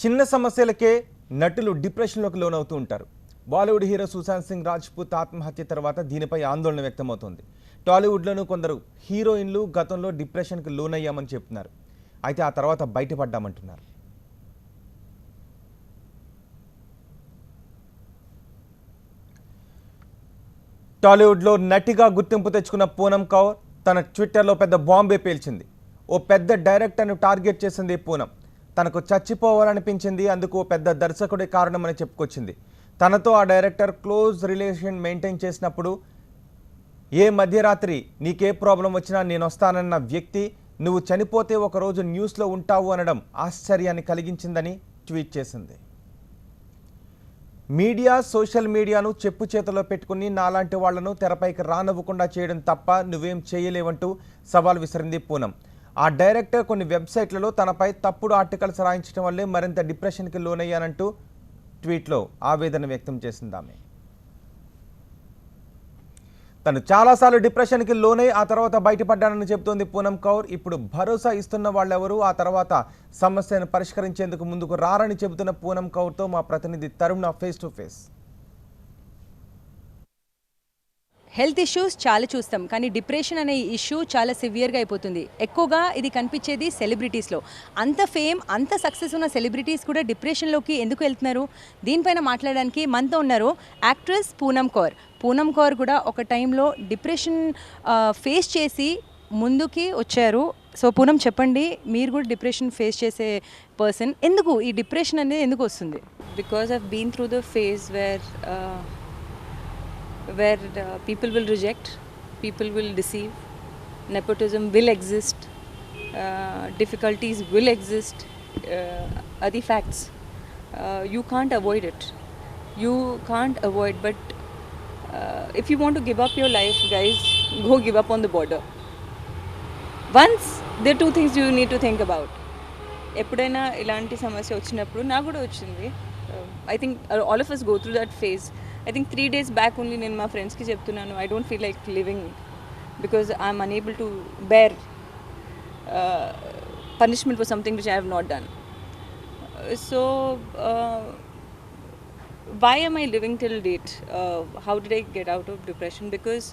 చిన్న సమస్యలకే నటులు డిప్రెషన్లోకి లోనవుతూ ఉంటారు. బాలీవుడ్ హీరో సుశాంత్ సింగ్ రాజ్పూత్ ఆత్మహత్య తర్వాత దీనిపై ఆందోళన వ్యక్తమవుతోంది. టాలీవుడ్లోనూ కొందరు హీరోయిన్లు గతంలో డిప్రెషన్కి లోనయ్యామని చెప్తున్నారు. అయితే ఆ తర్వాత బయటపడ్డామంటున్నారు. టాలీవుడ్లో నటిగా గుర్తింపు తెచ్చుకున్న పూనం కౌర్ తన ట్విట్టర్లో పెద్ద బాంబే పేల్చింది. ఓ పెద్ద డైరెక్టర్ను టార్గెట్ చేసింది పూనం. తనకు చచ్చిపోవాలనిపించింది, అందుకు ఓ పెద్ద దర్శకుడే కారణమని చెప్పుకొచ్చింది. తనతో ఆ డైరెక్టర్ క్లోజ్ రిలేషన్ మెయింటైన్ చేసినప్పుడు ఏ మధ్యరాత్రి నీకే ప్రాబ్లం వచ్చినా నేను వస్తానన్న వ్యక్తి నువ్వు చనిపోతే ఒకరోజు న్యూస్లో ఉంటావు అనడం ఆశ్చర్యాన్ని కలిగించిందని ట్వీట్ చేసింది. మీడియా సోషల్ మీడియాను చెప్పు చేతిలో పెట్టుకుని నాలాంటి వాళ్లను తెరపైకి రానివ్వకుండా చేయడం తప్ప నువ్వేం చేయలేవంటూ సవాల్ విసిరింది పూనం. ఆ డైరెక్టర్ కొన్ని వెబ్సైట్లలో తనపై తప్పుడు ఆర్టికల్స్ రాయించడం వల్లే మరింత డిప్రెషన్కి లోనయ్యానంటూ ట్వీట్లో ఆవేదన వ్యక్తం చేసింది ఆమె. తను చాలాసార్లు డిప్రెషన్కి లోనై ఆ తర్వాత బయటపడ్డానని చెబుతోంది పూనం కౌర్. ఇప్పుడు భరోసా ఇస్తున్న వాళ్ళెవరూ ఆ తర్వాత సమస్యను పరిష్కరించేందుకు ముందుకు రారని చెబుతున్న పూనం కౌర్తో మా ప్రతినిధి Tarun face to face. Health issues చాలా చూస్తాం, కానీ డిప్రెషన్ అనే ఇష్యూ చాలా సివియర్గా అయిపోతుంది. ఎక్కువగా ఇది కనిపించేది సెలబ్రిటీస్లో. అంత ఫేమ్, అంత సక్సెస్ ఉన్న సెలబ్రిటీస్ కూడా డిప్రెషన్లోకి ఎందుకు వెళ్తున్నారు? దీనిపైన మాట్లాడడానికి మనతో ఉన్నారు యాక్ట్రెస్ పూనం కౌర్. పూనం కౌర్ కూడా ఒక టైంలో డిప్రెషన్ ఫేస్ చేసి ముందుకి వచ్చారు. సో పూనం, చెప్పండి, మీరు కూడా డిప్రెషన్ ఫేస్ చేసే పర్సన్, ఎందుకు ఈ డిప్రెషన్ అనేది ఎందుకు వస్తుంది? Because I've been through the phase where people will reject, people will deceive, nepotism will exist, difficulties will exist, are the facts. You can't avoid it. You can't avoid, but if you want to give up your life, guys, go give up on the border. Once, there are two things you need to think about. ఎప్పుడైనా ఇలాంటి సమస్య వచ్చినప్పుడు నాకు కూడా వచ్చింది. I think all of us go through that phase. I think 3 days back only నేను మా ఫ్రెండ్స్కి చెప్తున్నాను, I don't feel like living because I'm unable to bear punishment for something which I have not done. So why am I living till date? How did I get out of depression? Because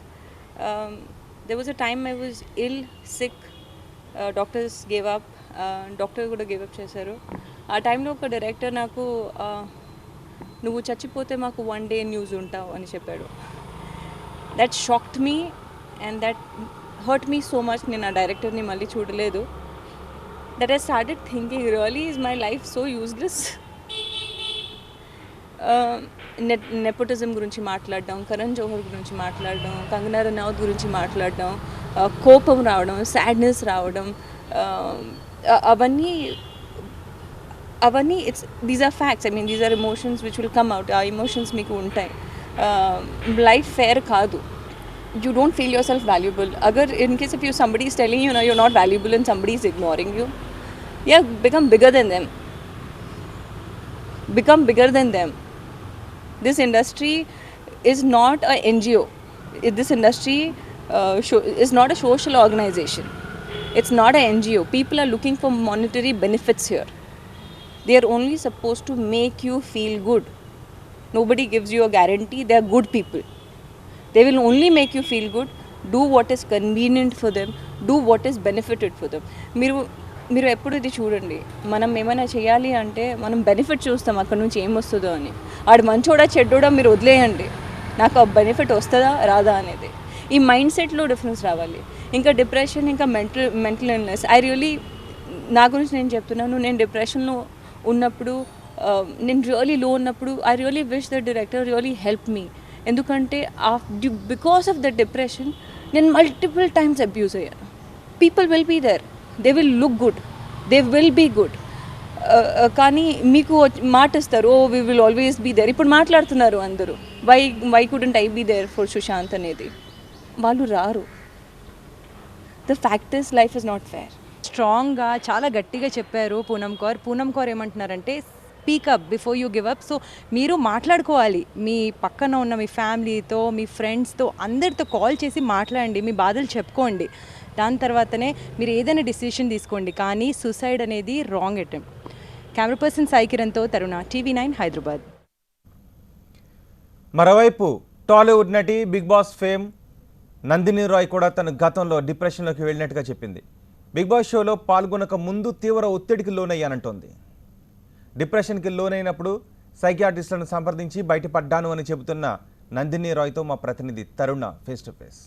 there was a time I was ill, sick, doctors gave up, doctor కూడా give up చేశారు. ఆ టైంలో ఒక director నాకు నువ్వు చచ్చిపోతే మాకు 1 day news ఉంటావు అని చెప్పాడు. That shocked me and that hurt me so much. నేను ఆ డైరెక్టర్ని మళ్ళీ చూడలేదు. That I started thinking, really is my life so useless. Nepotism గురించి మాట్లాడడం, కరణ్ జోహర్ గురించి మాట్లాడడం, కంగనా రనౌత్ గురించి మాట్లాడడం, కోపం రావడం, సాడ్నెస్ రావడం, అవన్నీ these are facts. I mean these are emotions which will come out. ఆ ఎమోషన్స్ మీకు ఉంటాయి. లైఫ్ ఫేర్ కాదు. You don't feel yourself valuable. అగర్ in case if somebody is telling you you're not valuable and somebody is ignoring you, yeah, become bigger than them. Become bigger than them. This industry is not a NGO. This industry is not a social organization. It's not an NGO. People are looking for monetary benefits here. They are only supposed to make you feel good. Nobody gives you a guarantee. They are good people. They will only make you feel good. Do what is convenient for them. Do what is benefited for them. మీరు ఎప్పుడు ఇది చూడండి, మనం ఏమైనా చేయాలి అంటే మనం benefit చూస్తాం, అక్కడ నుంచి ఏమొస్తుందో అని. ఆడు మంచోడా చెడ్డోడా మీరు వదిలేయండి, నాకు ఆ బెనిఫిట్ వస్తుందా రాదా అనేది. ఈ మైండ్ సెట్లో డిఫరెన్స్ రావాలి. ఇంకా డిప్రెషన్, ఇంకా మెంటల్ ఇల్నెస్. నా గురించి నేను చెప్తున్నాను. నేను డిప్రెషన్లో ఉన్నప్పుడు, నేను రియలీ లో ఉన్నప్పుడు, I really wish the director really help me. ఎందుకంటే బికాస్ ఆఫ్ ద డిప్రెషన్ నేను మల్టిపుల్ టైమ్స్ అబ్యూజ్ అయ్యాను. People will be there, they will look good, they will be good, కానీ మీకు మాట ఇస్తారు, oh we will always be there. ఇప్పుడు మాట్లాడుతున్నారు అందరూ, why couldn't I be there for Sushant అనేది. వాళ్ళు రారు. The fact is life is not fair. స్ట్రాంగ్గా చాలా గట్టిగా చెప్పారు పూనం కౌర్. పూనం కౌర్ ఏమంటున్నారంటే, speak up before you give up. So మీరు మాట్లాడుకోవాలి, మీ పక్కన ఉన్న మీ ఫ్యామిలీతో, మీ ఫ్రెండ్స్తో, అందరితో కాల్ చేసి మాట్లాడండి, మీ బాధలు చెప్పుకోండి. దాని తర్వాతనే మీరు ఏదైనా డిసిషన్ తీసుకోండి. కానీ సూసైడ్ అనేది wrong attempt. Camera person Sai కిరణ్తో తరుణ, TV9 హైదరాబాద్. మరోవైపు టాలీవుడ్ నటి Bigg Boss fame Nandini Rai కూడా తన గతంలో డిప్రెషన్లోకి వెళ్ళినట్టుగా చెప్పింది. బిగ్ బాస్ షోలో పాల్గొనక ముందు తీవ్ర ఒత్తిడికి లోనయ్యానంటోంది. డిప్రెషన్కి లోనైనప్పుడు సైకియాట్రిస్టులను సంప్రదించి బయటపడ్డాను అని చెబుతున్న నందిని రాయ్తో మా ప్రతినిధి Taruna face to face.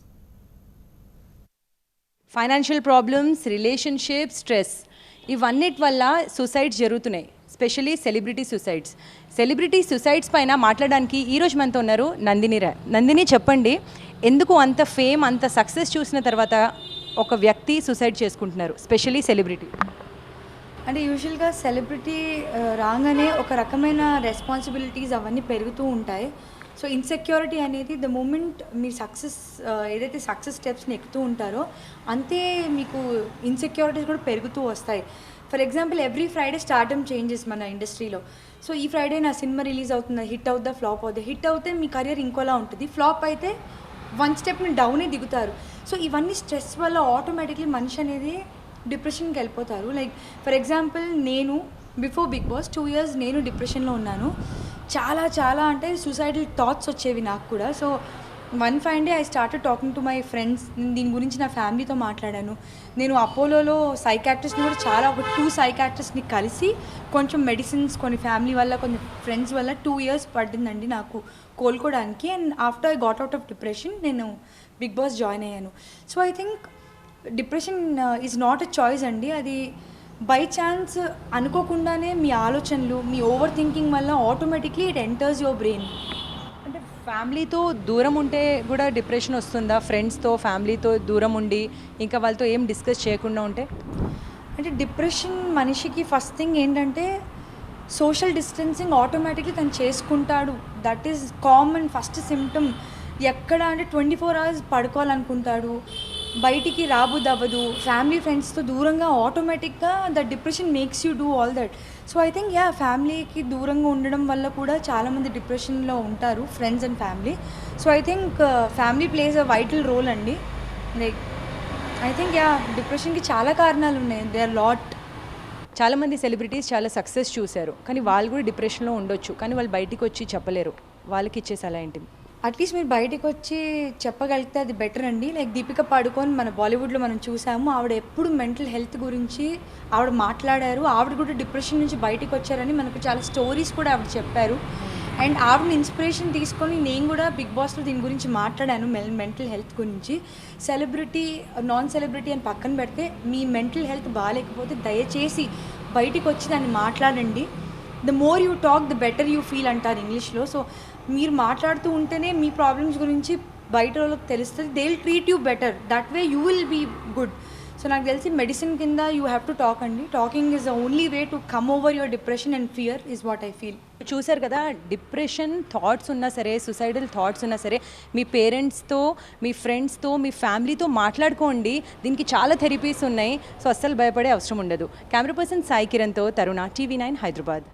Financial problems, relationship, stress ఇవన్నిటి వల్ల సూసైడ్స్ జరుగుతున్నాయి, స్పెషలీ సెలబ్రిటీ సూసైడ్స్ పైన మాట్లాడడానికి ఈరోజు మనతో ఉన్నారు నందిని రాయ్. నందిని, చెప్పండి, ఎందుకు అంత ఫేమ్, అంత సక్సెస్ చూసిన తర్వాత ఒక వ్యక్తి సూసైడ్ చేసుకుంటున్నారు, స్పెషలీ సెలబ్రిటీ? అంటే యూజువల్గా సెలబ్రిటీ రాగానే ఒక రకమైన రెస్పాన్సిబిలిటీస్ అవన్నీ పెరుగుతూ ఉంటాయి. సో ఇన్సెక్యూరిటీ అనేది ద మూమెంట్ మీరు ఏదైతే సక్సెస్ స్టెప్స్ని ఎక్కుతూ ఉంటారో అంతే మీకు ఇన్సెక్యూరిటీస్ కూడా పెరుగుతూ వస్తాయి. For example, every Friday stardom changes మన ఇండస్ట్రీలో. సో ఈ ఫ్రైడే నా సినిమా రిలీజ్ అవుతుంది, హిట్ అవుద్దా, ఫ్లాప్ అవుద్దా? హిట్ అవుతే మీ కెరియర్ ఇంకోలా ఉంటుంది, ఫ్లాప్ అయితే వన్ స్టెప్ని డౌనే దిగుతారు. సో ఇవన్నీ స్ట్రెస్ వల్ల ఆటోమేటిక్లీ మనిషి అనేది డిప్రెషన్కి వెళ్ళిపోతారు. లైక్ ఫర్ ఎగ్జాంపుల్, నేను బిఫోర్ బిగ్ బాస్ 2 years నేను డిప్రెషన్లో ఉన్నాను. చాలా అంటే సూసైడల్ థాట్స్ వచ్చేవి నాకు కూడా. So one fine day I started talking to my friends. దీని గురించి నా ఫ్యామిలీతో మాట్లాడాను. నేను అపోలోలో సైకాట్రిస్ట్ని కూడా ఒక 2 సైకాట్రిస్ట్ని కలిసి కొంచెం మెడిసిన్స్, కొన్ని ఫ్యామిలీ వల్ల, కొన్ని ఫ్రెండ్స్ వల్ల 2 years పడిందండి నాకు కోలుకోవడానికి. And after I got out of depression నేను బిగ్ బాస్ జాయిన్ అయ్యాను. So I think depression is not a choice అండి. అది బై ఛాన్స్ అనుకోకుండానే మీ ఆలోచనలు, మీ ఓవర్ థింకింగ్ వల్ల automatically it enters your brain. అంటే ఫ్యామిలీతో దూరం ఉంటే కూడా డిప్రెషన్ వస్తుందా? ఫ్రెండ్స్తో, ఫ్యామిలీతో దూరం ఉండి ఇంకా వాళ్ళతో ఏం డిస్కస్ చేయకుండా ఉంటే? అంటే డిప్రెషన్ మనిషికి ఫస్ట్ థింగ్ ఏంటంటే సోషల్ డిస్టెన్సింగ్ ఆటోమేటిక్లీ తను చేసుకుంటాడు. That is common first symptom. ఎక్కడ అంటే 24 hours పడుకోవాలనుకుంటాడు, బయటికి రాబుద్ది అవ్వదు, ఫ్యామిలీ ఫ్రెండ్స్తో దూరంగా ఆటోమేటిక్గా the depression makes you do all that. So I think ఫ్యామిలీకి దూరంగా ఉండడం వల్ల కూడా చాలామంది డిప్రెషన్లో ఉంటారు, friends and family. So I think family plays a vital role అండి. లైక్ ఐ థింక్ డిప్రెషన్కి చాలా కారణాలు ఉన్నాయి, దే ఆర్ లాట్. చాలామంది సెలబ్రిటీస్ చాలా సక్సెస్ చూశారు, కానీ వాళ్ళు కూడా డిప్రెషన్లో ఉండొచ్చు, కానీ వాళ్ళు బయటికి వచ్చి చెప్పలేరు. వాళ్ళకి ఇచ్చే సలహా ఏంటి? అట్లీస్ట్ మీరు బయటకు వచ్చి చెప్పగలిగితే అది బెటర్ అండి. లైక్ దీపిక పాడుకోన్ మన బాలీవుడ్లో మనం చూసాము. ఆవిడ ఎప్పుడు మెంటల్ హెల్త్ గురించి ఆవిడ మాట్లాడారు. ఆవిడ కూడా డిప్రెషన్ నుంచి బయటకు వచ్చారని మనకు చాలా స్టోరీస్ కూడా ఆవిడ చెప్పారు. అండ్ ఆవిడని ఇన్స్పిరేషన్ తీసుకొని నేను కూడా బిగ్ బాస్లో దీని గురించి మాట్లాడాను, మెంటల్ హెల్త్ గురించి. సెలబ్రిటీ, నాన్ సెలబ్రిటీ అని పక్కన పెడితే మీ మెంటల్ హెల్త్ బాగాలేకపోతే దయచేసి బయటికి వచ్చి దాన్ని మాట్లాడండి. The more you talk the better you feel అంటారు ఇంగ్లీష్లో. సో మీరు మాట్లాడుతూ ఉంటేనే మీ ప్రాబ్లమ్స్ గురించి బయట వాళ్ళకి తెలుస్తుంది. They will treat you better, that way you will be good. So నాకు తెలిసి మెడిసిన్ కింద యూ హ్యావ్ టు టాక్ అండి. Talking is the only way to come over your depression and fear is what I feel. చూసారు కదా, depression thoughts ఉన్నా సరే, suicidal thoughts ఉన్నా సరే, మీ పేరెంట్స్తో, మీ ఫ్రెండ్స్తో, మీ ఫ్యామిలీతో మాట్లాడుకోండి. దీనికి చాలా థెరపీస్ ఉన్నాయి. సో అస్సలు భయపడే అవసరం ఉండదు. కెమెరా పర్సన్ సాయి కిరణ్తో తరుణ, TV9 హైదరాబాద్.